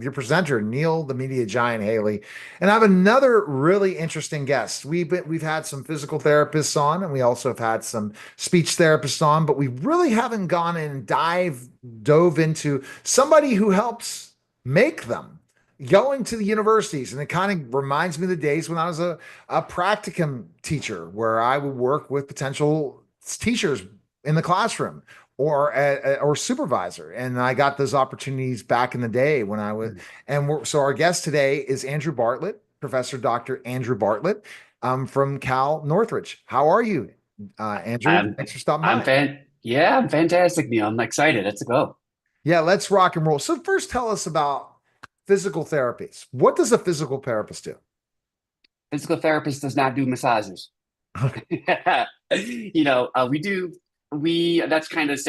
your presenter, Neil, the media giant Haley. And I have another really interesting guest. We've had some physical therapists on, and we also have had some speech therapists on, but we really haven't gone in and dove into somebody who helps make them. Going to the universities, and it kind of reminds me of the days when I was a practicum teacher, where I would work with potential teachers in the classroom or supervisor. And I got those opportunities back in the day when I was. So our guest today is Andrew Bartlett, Professor Dr. Andrew Bartlett, from Cal Northridge. How are you, Andrew? I'm Thanks for stopping I'm by. fan yeah, I'm fantastic, Neil. I'm excited. Let's go. Yeah, let's rock and roll. So first, tell us about physical therapies. What does a physical therapist do? Physical therapist does not do massages. We do we that's kind of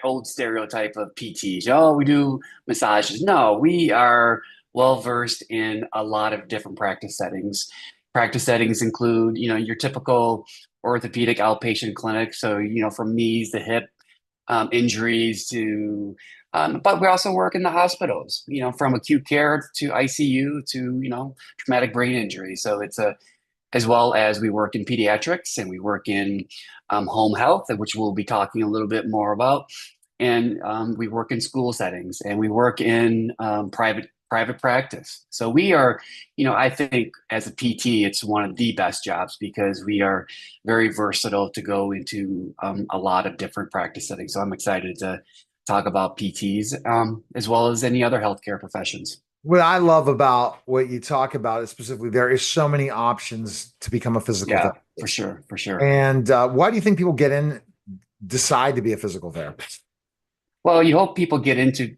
old stereotype of PTs. Oh, we do massages. No, we are well versed in a lot of different practice settings. Practice settings include, your typical orthopedic outpatient clinic. So, from knees to hip injuries to, but we also work in the hospitals, from acute care to ICU to, traumatic brain injury. So as well as we work in pediatrics and we work in home health, which we'll be talking a little bit more about. And we work in school settings and we work in private practice. So we are, I think as a PT, it's one of the best jobs because we are very versatile to go into a lot of different practice settings. So I'm excited to talk about PTs as well as any other healthcare professions. What I love about what you talk about is specifically there is so many options to become a physical Yeah, for therapist. sure, for sure. And why do you think people decide to be a physical therapist? Well, you hope people get into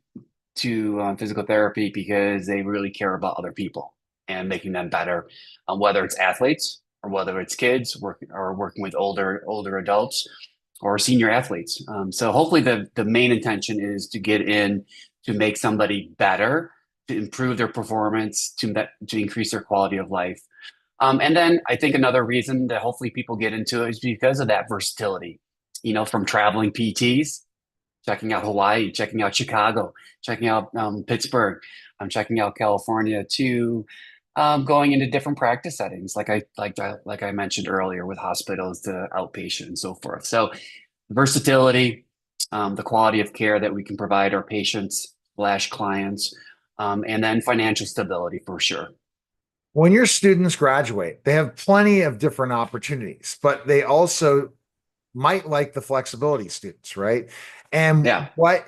physical therapy because they really care about other people and making them better, whether it's athletes or whether it's kids working with older adults or senior athletes. So hopefully the main intention is to get in to make somebody better, to improve their performance, to increase their quality of life. And then I think another reason that hopefully people get into it is because of that versatility, from traveling PTs, checking out Hawaii, checking out Chicago, checking out Pittsburgh, checking out California, to going into different practice settings, like I mentioned earlier, with hospitals to outpatient and so forth. So versatility, the quality of care that we can provide our patients slash clients, and then financial stability for sure. When your students graduate, they have plenty of different opportunities, but they also might like the flexibility students, right? And Yeah. what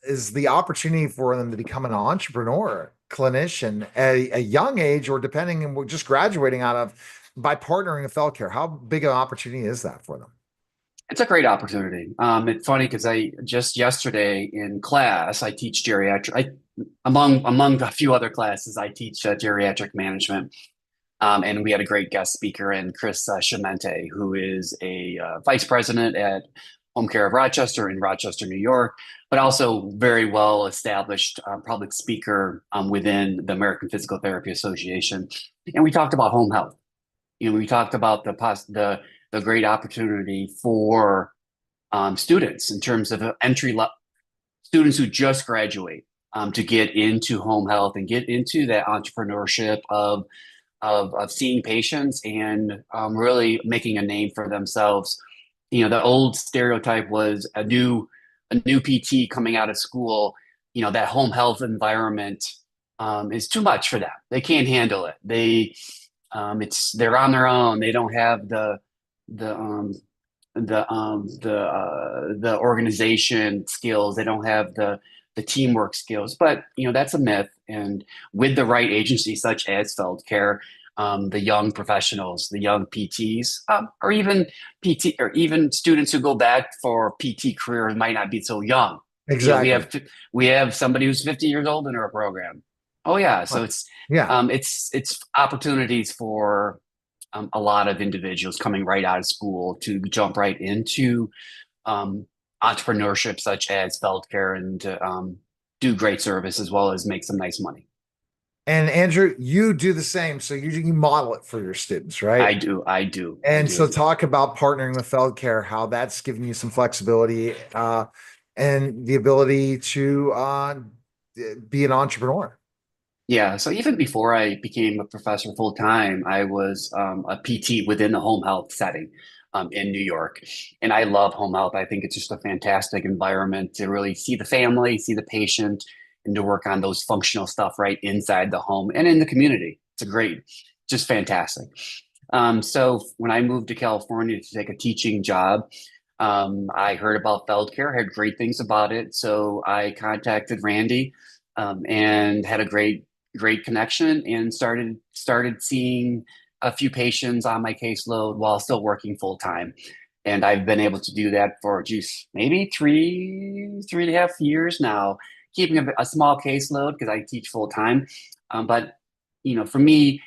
is the opportunity for them to become an entrepreneur, clinician at a young age, or depending on what just graduating out of by partnering with healthcare? How big an opportunity is that for them? It's a great opportunity. It's funny because I just yesterday in class I teach geriatric. Among a few other classes, I teach geriatric management, and we had a great guest speaker in Chris Chimente, who is a vice president at Home Care of Rochester in Rochester, New York, but also very well established public speaker within the American Physical Therapy Association. And we talked about home health. We talked about the great opportunity for students in terms of entry level students who just graduate to get into home health and get into that entrepreneurship of seeing patients and really making a name for themselves. The old stereotype was a new PT coming out of school. That home health environment is too much for them. They can't handle it. They're on their own. They don't have the the organization skills. They don't have the teamwork skills. But that's a myth. And with the right agency, such as Feldcare, the young professionals, the young PTs, or even PT, or even students who go back for PT career and might not be so young. You know, we Exactly. have we have somebody who's 50 years old in our program. Oh yeah, so it's Yeah. it's opportunities for a lot of individuals coming right out of school to jump right into um, entrepreneurship such as Feldcare and to do great service as well as make some nice money. And Andrew, you do the same. So you model it for your students, right? I do, I do, I And so do. talk about partnering with Feldcare, how that's giving you some flexibility and the ability to be an entrepreneur. Yeah, so even before I became a professor full time, I was a PT within the home health setting in New York. And I love home health. I think it's just a fantastic environment to really see the family, see the patient, and to work on those functional stuff right inside the home and in the community. It's a great, just fantastic. So when I moved to California to take a teaching job, I heard about FeldCare, had great things about it. So I contacted Randy and had a great connection and started seeing a few patients on my caseload while still working full time. And I've been able to do that for geez, maybe 3.5 years now, keeping a small caseload because I teach full time. But for me,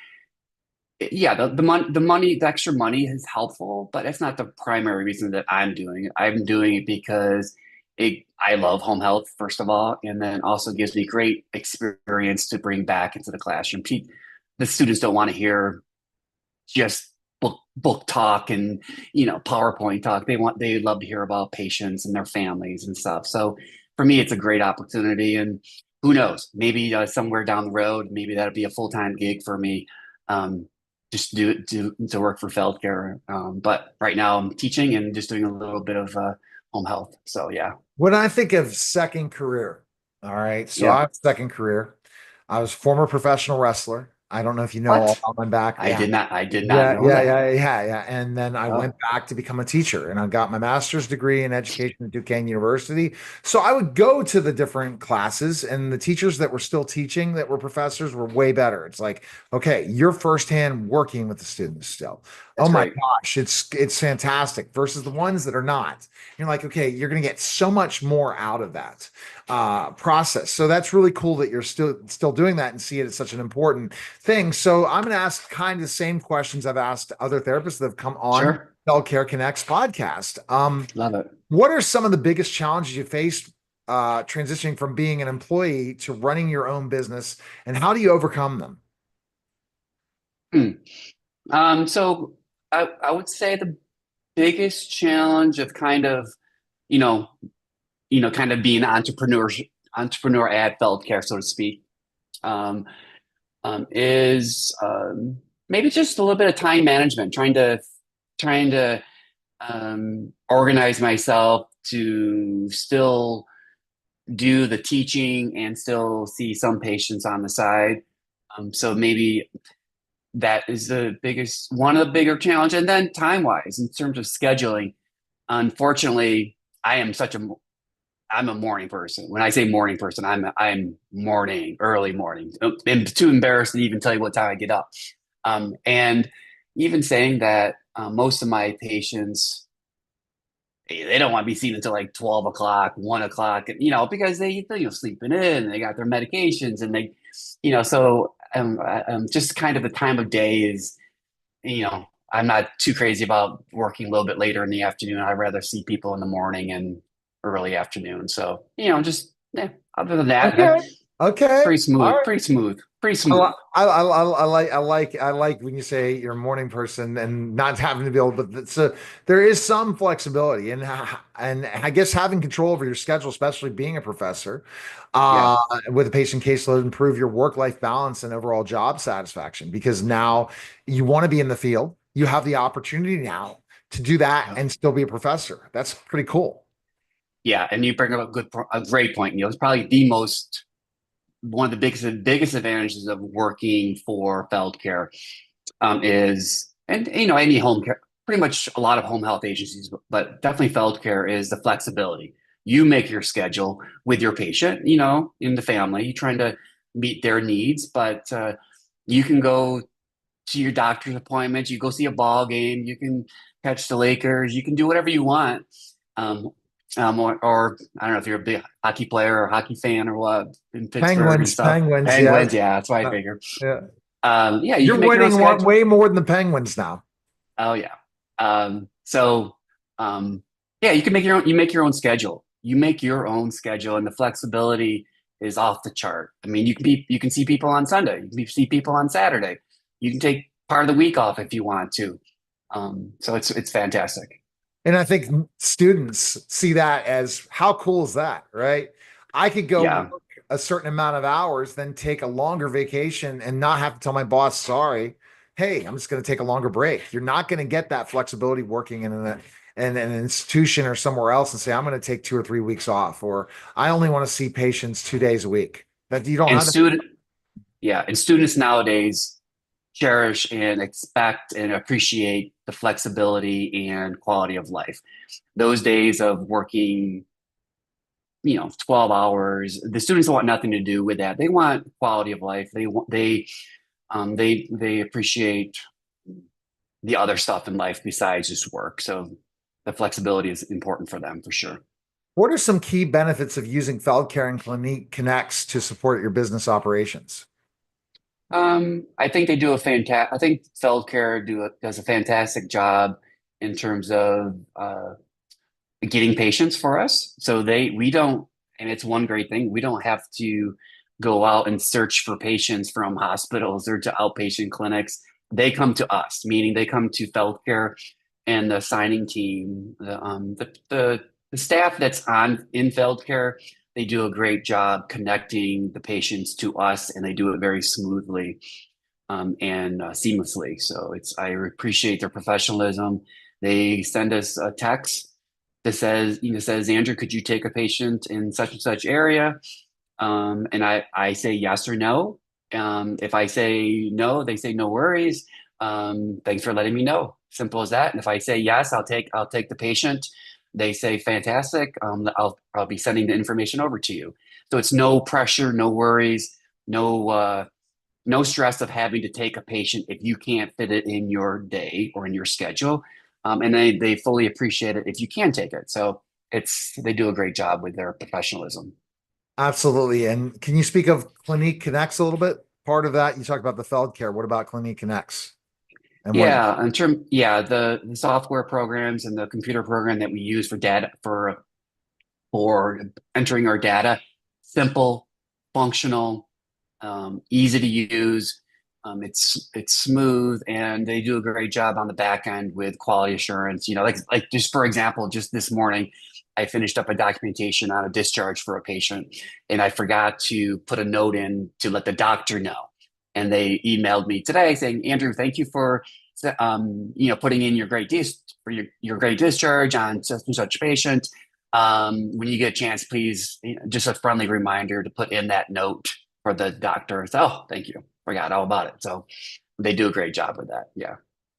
yeah, the extra money is helpful, but it's not the primary reason that I'm doing it. I'm doing it because I love home health, first of all, and then also gives me great experience to bring back into the classroom. The students don't want to hear just book talk and PowerPoint talk. They love to hear about patients and their families and stuff. So for me, it's a great opportunity, and who knows, maybe somewhere down the road, maybe that'll be a full-time gig for me. Um, just to work for FeldCare. But right now I'm teaching and just doing a little bit of home health. So yeah, When I think of second career, all right, so I yeah. have a second career. I was former professional wrestler. I don't know if you know all What? about my back. Yeah. I did not Yeah, know yeah, that. yeah, yeah, yeah. And then I went Oh, back to become a teacher and I got my master's degree in education at Duquesne University. So I would go to the different classes and the teachers that were still teaching that were professors were way better. It's like, okay, you're firsthand working with the students still. Oh that's my great. gosh, it's fantastic versus the ones that are not. You're like, okay, you're going to get so much more out of that process. So that's really cool that you're still doing that and see it as such an important thing. So I'm going to ask kind of the same questions I've asked other therapists that have come on Sure. Cell Care Connects podcast. Love it. What are some of the biggest challenges you faced transitioning from being an employee to running your own business, and how do you overcome them? Hmm. So I would say the biggest challenge of you know, kind of being an entrepreneur at FeldCare, so to speak, um, is maybe just a little bit of time management, trying to organize myself to still do the teaching and still see some patients on the side. So maybe that is one of the bigger challenge. And then time wise, in terms of scheduling, unfortunately, I'm a morning person. When I say morning person, I'm morning, early morning. I'm too embarrassed to even tell you what time I get up. And even saying that, most of my patients, they don't want to be seen until like 12 o'clock, 1 o'clock, because they sleeping in, they got their medications and so just kind of the time of day is, I'm not too crazy about working a little bit later in the afternoon. I'd rather see people in the morning and early afternoon. So, just, yeah, other than that, Okay. Okay. pretty All smooth, right. pretty smooth, pretty I, li- smooth. I like when you say you're a morning person and not having to be able, but so there is some flexibility and I guess having control over your schedule, especially being a professor, Yeah. uh, with a patient caseload, improve your work-life balance and overall job satisfaction because now you want to be in the field. You have the opportunity now to do that Yeah. and still be a professor. That's pretty cool. Yeah. And you bring up a great point. It's probably one of the biggest advantages of working for FeldCare is, and any home care, pretty much a lot of home health agencies, but definitely FeldCare is the flexibility. You make your schedule with your patient, in the family, you're trying to meet their needs, but you can go to your doctor's appointments, you go see a ball game, you can catch the Lakers, you can do whatever you want. Um, or I don't know if you're a big hockey player or hockey fan or what in Pittsburgh and Penguins, stuff. Penguins, yeah. Penguins, yeah, that's why I Uh, figure. yeah. Yeah, you You're can make your own winning schedule. way more than the Penguins now. Oh yeah. So um, yeah, you make your own schedule. You make your own schedule, and the flexibility is off the chart. I mean, you can see people on Sunday, you can see people on Saturday. You can take part of the week off if you want to. So it's fantastic. And I think students see that as how cool is that, right? I could go work Yeah. a certain amount of hours, then take a longer vacation and not have to tell my boss, sorry, hey, I'm just going to take a longer break. You're not going to get that flexibility working in an institution or somewhere else and say, I'm going to take 2 or 3 weeks off, or I only want to see patients 2 days a week. That you don't And have that. student, yeah, and students nowadays cherish and expect and appreciate the flexibility and quality of life. Those days of working, 12 hours, the students want nothing to do with that. They want quality of life. They appreciate the other stuff in life besides just work. So the flexibility is important for them for sure. What are some key benefits of using Feldcare and Clinique Connects to support your business operations? I think they do a fantastic. I think Feldcare does a fantastic job in terms of getting patients for us. So we don't, and it's one great thing. We don't have to go out and search for patients from hospitals or to outpatient clinics. They come to us, meaning they come to Feldcare and the signing team, the staff that's on in Feldcare. They do a great job connecting the patients to us, and they do it very smoothly and seamlessly. So I appreciate their professionalism. They send us a text that says, Andrew, could you take a patient in such and such area? And I say yes or no. If I say no, they say no worries. Thanks for letting me know. Simple as that. And if I say yes, I'll take the patient. They say fantastic. I'll be sending the information over to you. So it's no pressure, no worries, no stress of having to take a patient if you can't fit it in your day or in your schedule. And they fully appreciate it if you can take it. So they do a great job with their professionalism. Absolutely. And can you speak of Clinique Connects a little bit? Part of that, you talked about the Feldcare. What about Clinique Connects and what? Yeah, the software programs and the computer program that we use for data for entering our data, simple, functional, easy to use. It's smooth, and they do a great job on the back end with quality assurance. Like just for example, just this morning, I finished up a documentation on a discharge for a patient, and I forgot to put a note in to let the doctor know. And they emailed me today saying, Andrew, thank you for putting in your great discharge on such and such patient. When you get a chance, please, just a friendly reminder to put in that note for the doctor. So, oh, thank you. Forgot all about it. So they do a great job with that. Yeah.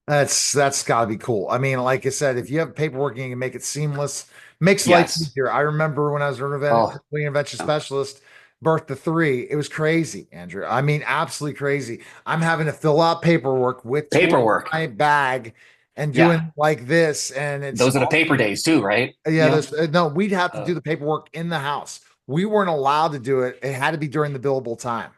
That's got to be cool. I mean, like I said, if you have paperwork and you can make it seamless, makes life Yes. easier. I remember when I was an Oh, intervention yeah. specialist, birth to three, it was crazy, Andrew. I mean, absolutely crazy. I'm having to fill out paperwork with tools Paperwork. in my bag and Yeah. doing like this, and it's Those are the paper days too, right? yeah, Yeah. there's no, we'd have to do Uh, the paperwork in the house. We weren't allowed to do it. It had to be during the billable time.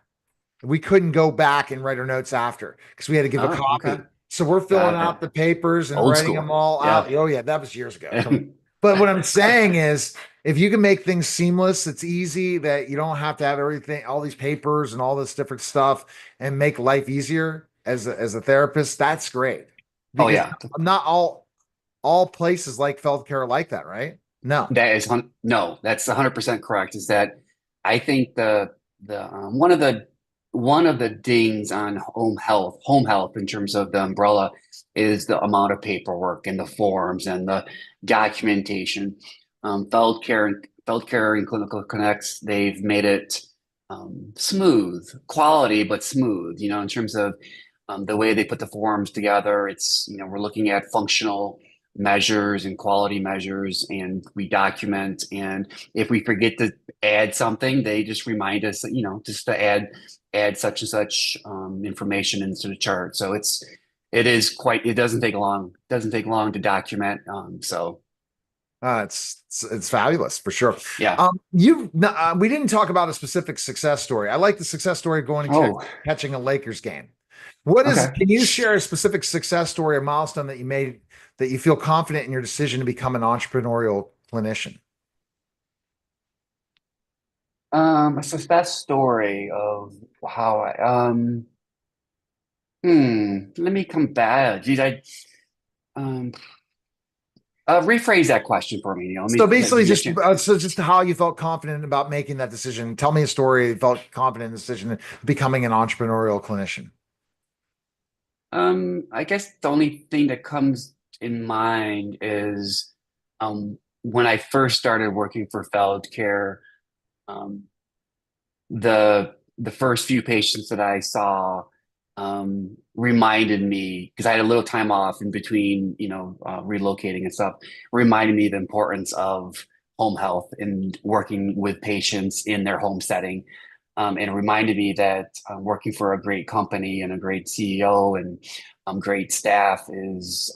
We couldn't go back and write our notes after because we had to give a oh, okay. copy. So we're filling Got it. out the papers and Old writing them school. all out. Yeah. Oh, yeah, that was years ago. Come on. But what I'm saying is, if you can make things seamless, it's easy that you don't have to have everything, all these papers and all this different stuff, and make life easier as a therapist. That's great Oh, because yeah. not all places like Feldcare are like that, right? No. No, that's 100% correct. Is that I think the one of the dings on home health in terms of the umbrella is the amount of paperwork and the forms and the documentation. Feldcare and Clinical Connects, they've made it smooth, quality, but smooth, in terms of the way they put the forms together. We're looking at functional measures and quality measures, and we document. And if we forget to add something, they just remind us, just to add such and such information into the chart. So it doesn't take long to document. So It's fabulous for sure. yeah. We didn't talk about a specific success story. I like the success story of going and Oh, catching a Lakers game. What is? okay. Can you share a specific success story or milestone that you made that you feel confident in your decision to become an entrepreneurial clinician? A success story of how let me come back. Geez, um, Rephrase that question for me, Neil. Let me So basically, give you a just chance. just how you felt confident about making that decision. Tell me a story. You felt confident in the decision of becoming an entrepreneurial clinician. I guess the only thing that comes in mind is when I first started working for Feldcare, um, the first few patients that I saw reminded me because I had a little time off in between, relocating and stuff, reminded me the importance of home health and working with patients in their home setting. And it reminded me that working for a great company and a great CEO and great staff is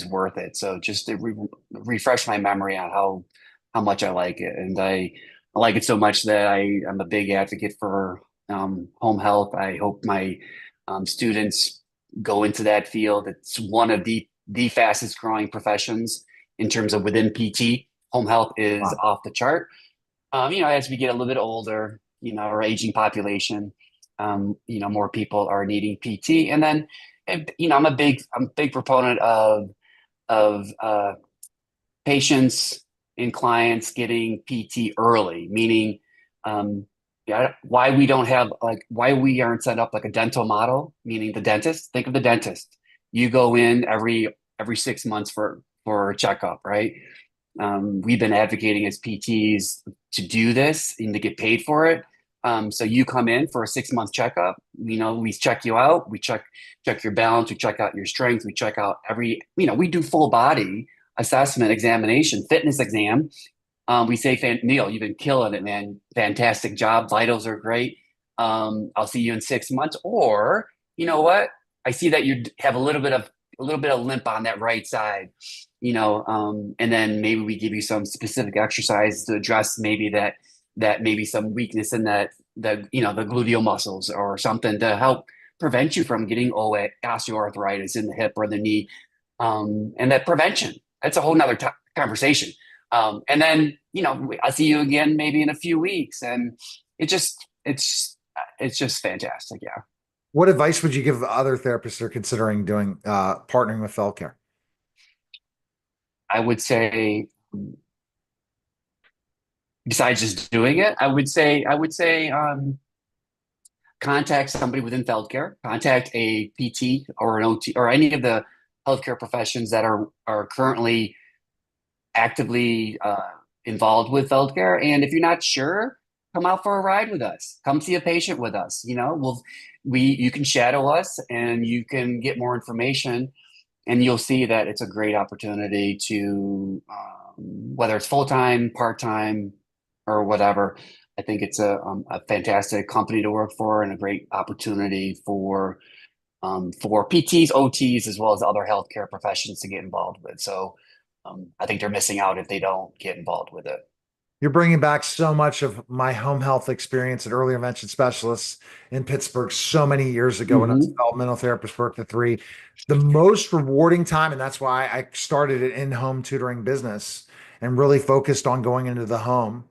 worth it. So just to refresh my memory on how much I like it, and I like it so much that I'm a big advocate for home health. I hope my students go into that field. It's one of the fastest growing professions in terms of within PT. Home health is Wow. off the chart. As we get a little bit older, our aging population, more people are needing PT. And then, I'm a big proponent of patients and clients getting PT early, meaning, yeah, why we aren't set up like a dental model, meaning the dentist. Think of the dentist. You go in every 6 months for a checkup, right? We've been advocating as PTs to do this and to get paid for it. So you come in for a 6 month checkup. We check you out. We check your balance. We check out your strength. We check out we do full body assessment, examination, fitness exam. We say, Neil, you've been killing it, man. Fantastic job. Vitals are great. I'll see you in 6 months. Or you know what? I see that you have a little bit of limp on that right side. And then maybe we give you some specific exercises to address maybe that maybe some weakness in the gluteal muscles or something to help prevent you from getting osteoarthritis in the hip or the knee. And that prevention, that's a whole nother conversation. And then, I'll see you again maybe in a few weeks. And it just, it's just fantastic. Yeah. What advice would you give other therapists that are considering doing partnering with Feldcare? I would say, besides just doing it, I would say, contact somebody within Feldcare, contact a PT or an OT or any of the healthcare professions that are currently actively involved with Feldcare. And if you're not sure, come out for a ride with us. Come see a patient with us. You can shadow us and you can get more information, and you'll see that it's a great opportunity to whether it's full time, part time, or whatever. I think it's a fantastic company to work for and a great opportunity for PTs, OTs, as well as other healthcare professions to get involved with. So I think they're missing out if they don't get involved with it. You're bringing back so much of my home health experience at early intervention specialists in Pittsburgh so many years ago when I was a Hmm. developmental therapist for the three. The most rewarding time, and that's why I started an in-home tutoring business and really focused on going into the home,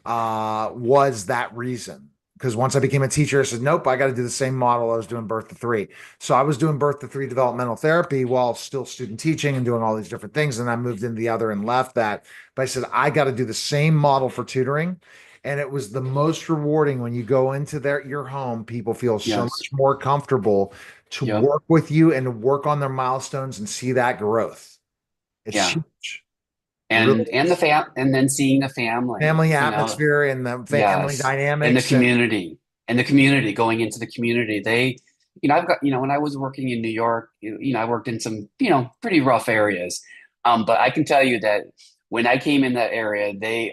was that reason. Because once I became a teacher, I said, nope, I got to do the same model I was doing birth to three. So I was doing birth to three developmental therapy while still student teaching and doing all these different things. And I moved into the other and left that. But I said, I got to do the same model for tutoring. And it was the most rewarding when you go into your home, people feel so Yes. much more comfortable to Yep. work with you and to work on their milestones and see that growth. It's Yeah. huge. It really is. And then seeing the family, Family atmosphere and the family yes, dynamics and and the community going into the community. I've got, when I was working in New York, I worked in some, pretty rough areas. But I can tell you that when I came in that area,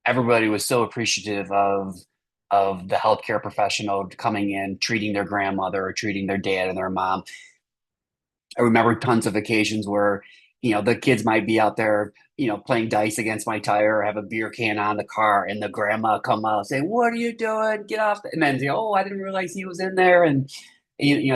everybody was so appreciative of the healthcare professional coming in, treating their grandmother or treating their dad and their mom. I remember tons of occasions where, the kids might be out there, playing dice against my tire or have a beer can on the car, and the grandma come out and say, "What are you doing? Get off!" And then, "Oh, I didn't realize he was in there." And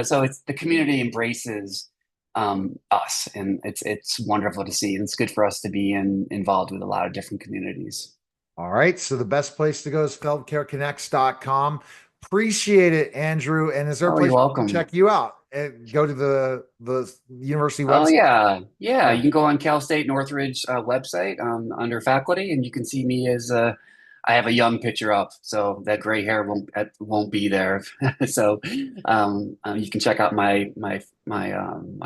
so it's the community embraces us, and it's wonderful to see, and it's good for us to be involved with a lot of different communities. all right. So the best place to go is feldcareconnects.com. Appreciate it, Andrew. And is there a Oh, place you're we can welcome. check you out? go to the university Oh website? yeah, yeah. Yeah. You can go on Cal State Northridge website under faculty, and you can see me as I have a young picture up, so that gray hair won't be there. So you can check out my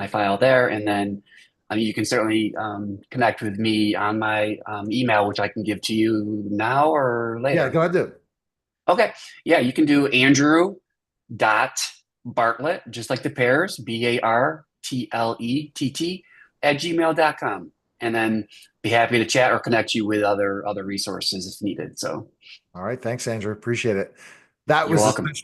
file there, and then you can certainly connect with me on my email, which I can give to you now or Yeah, later. go ahead, do it. Okay, yeah, you can do Andrew dot Bartlett, just like the pairs, Bartlett at gmail.com. And then be happy to chat or connect you with other resources if needed. So All right. Thanks, Andrew. Appreciate it. That you're was a welcome. special